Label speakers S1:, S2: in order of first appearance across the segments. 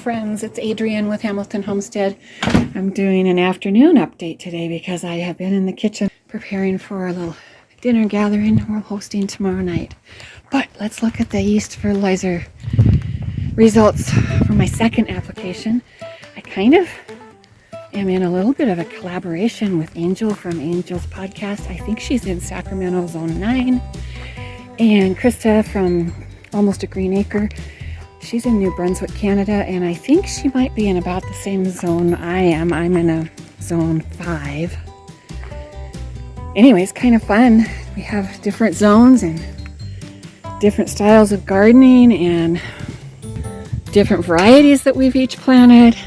S1: friends, it's Adrienne with Hamilton Homestead. I'm doing an afternoon update today because I have been in the kitchen preparing for a little dinner gathering we're hosting tomorrow night. But let's look at the yeast fertilizer results from my second application. I kind of am in a little bit of a collaboration with Angel from Angel's podcast. I think she's in Sacramento Zone 9. And Krista from Almost a Green Acre, she's in New Brunswick, Canada, and I think she might be in about the same zone I am. I'm in a zone 5. Anyways, kind of fun. We have different zones and different styles of gardening and different varieties that we've each planted.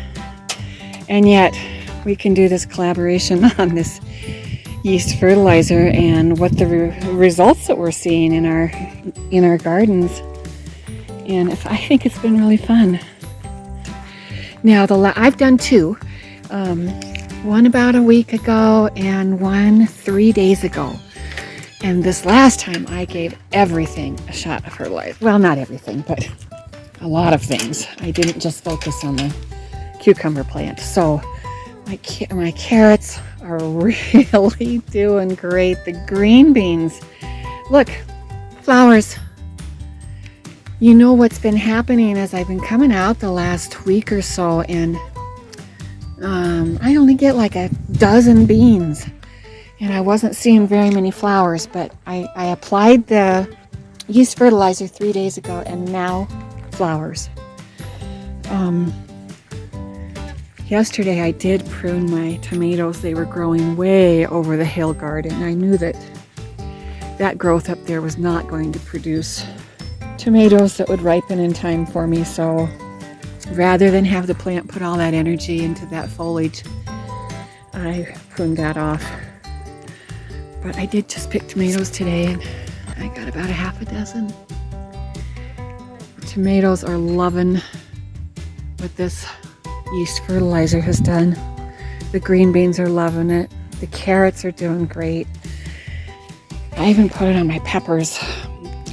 S1: And yet we can do this collaboration on this yeast fertilizer and what the results that we're seeing in our gardens. And I think it's been really fun. Now, I've done 2. One about a week ago and one 3 days ago. And this last time I gave everything a shot of fertilizer. Well, not everything, but a lot of things. I didn't just focus on the cucumber plant. So my carrots are really doing great. The green beans, look, flowers. You know what's been happening as I've been coming out the last week or so, and I only get like a dozen beans, and I wasn't seeing very many flowers, but I applied the yeast fertilizer 3 days ago, and now flowers. Yesterday I did prune my tomatoes. They were growing way over the hill garden. I knew that growth up there was not going to produce tomatoes that would ripen in time for me, so rather than have the plant put all that energy into that foliage, I pruned that off. But I did just pick tomatoes today, and I got about a half a dozen. The tomatoes are loving what this yeast fertilizer has done. The green beans are loving it. The carrots are doing great. I even put it on my peppers.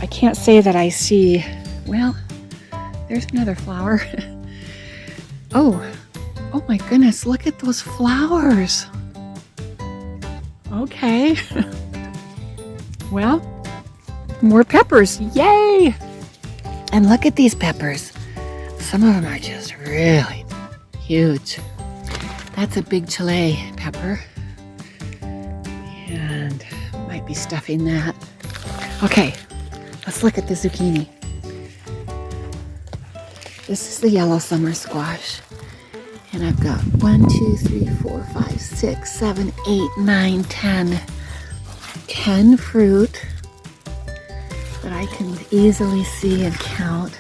S1: I can't say that I see, well, there's another flower. Oh my goodness, look at those flowers. Okay. Well, more peppers, yay! And look at these peppers. Some of them are just really huge. That's a big Chile pepper. And might be stuffing that. Okay. Let's look at the zucchini. This is the yellow summer squash. And I've got 1, 2, 3, 4, 5, 6, 7, 8, 9, 10 fruit that I can easily see and count.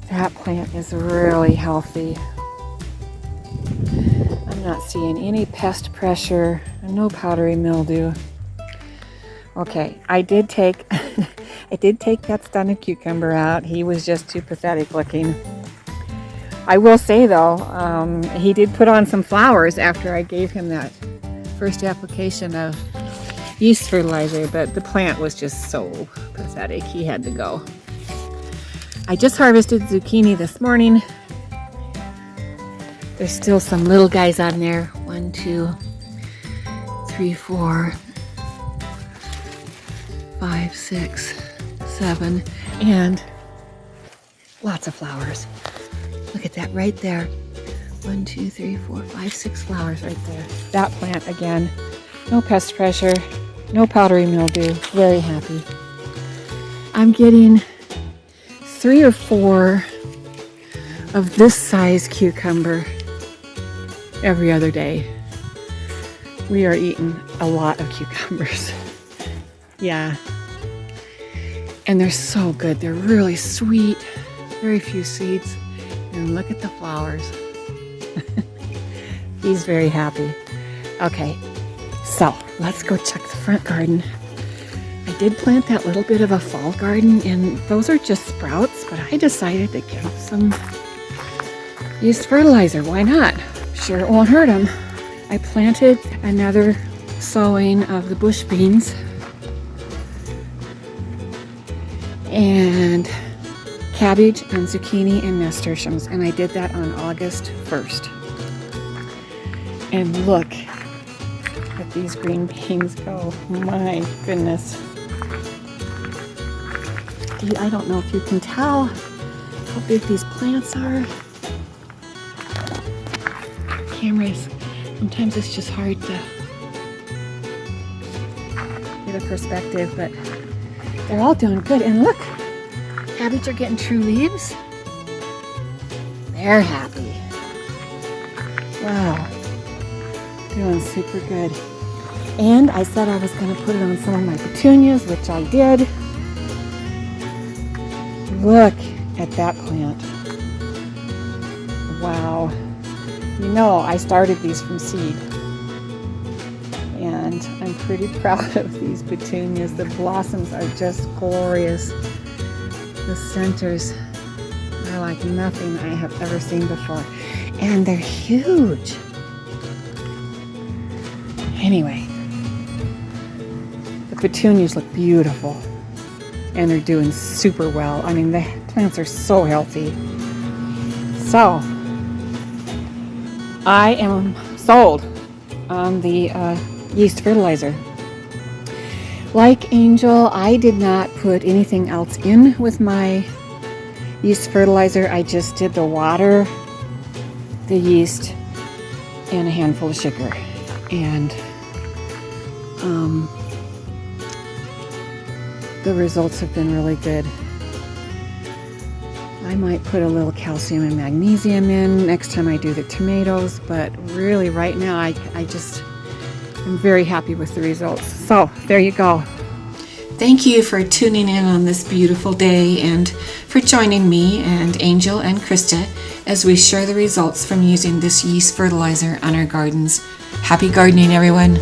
S1: That plant is really healthy. I'm not seeing any pest pressure and no powdery mildew. Okay, I did take that stunted cucumber out. He was just too pathetic looking. I will say though, he did put on some flowers after I gave him that first application of yeast fertilizer, but the plant was just so pathetic. He had to go. I just harvested zucchini this morning. There's still some little guys on there. 1, 2, 3, 4, 5, 6, 7, and lots of flowers. Look at that right there. 1, 2, 3, 4, 5, 6 flowers right there. That plant again, no pest pressure, no powdery mildew, very happy. I'm getting 3 or 4 of this size cucumber every other day. We are eating a lot of cucumbers. Yeah. And they're so good. They're really sweet. Very few seeds. And look at the flowers. He's very happy. Okay, so let's go check the front garden. I did plant that little bit of a fall garden, and those are just sprouts, but I decided to give them some yeast fertilizer. Why not? Sure, it won't hurt them. I planted another sowing of the bush beans and cabbage and zucchini and nasturtiums, and I did that on August 1st. And look at these green beans go. My goodness. I don't know if you can tell how big these plants are. Cameras, sometimes it's just hard to get a perspective, but they're all doing good. And look, cabbage are getting true leaves. They're happy. Wow, doing super good. And I said I was going to put it on some of my petunias, which I did. Look at that plant. Wow. You know, I started these from seed. And I'm pretty proud of these petunias. The blossoms are just glorious. The centers are like nothing I have ever seen before. And they're huge. Anyway, the petunias look beautiful. And they're doing super well. I mean, the plants are so healthy. So, I am sold on the yeast fertilizer. Like Angel, I did not put anything else in with my yeast fertilizer. I just did the water, the yeast, and a handful of sugar. And the results have been really good. I might put a little calcium and magnesium in next time I do the tomatoes, but really right now I just am very happy with the results. So there you go. Thank you for tuning in on this beautiful day and for joining me and Angel and Krista as we share the results from using this yeast fertilizer on our gardens. Happy gardening, everyone.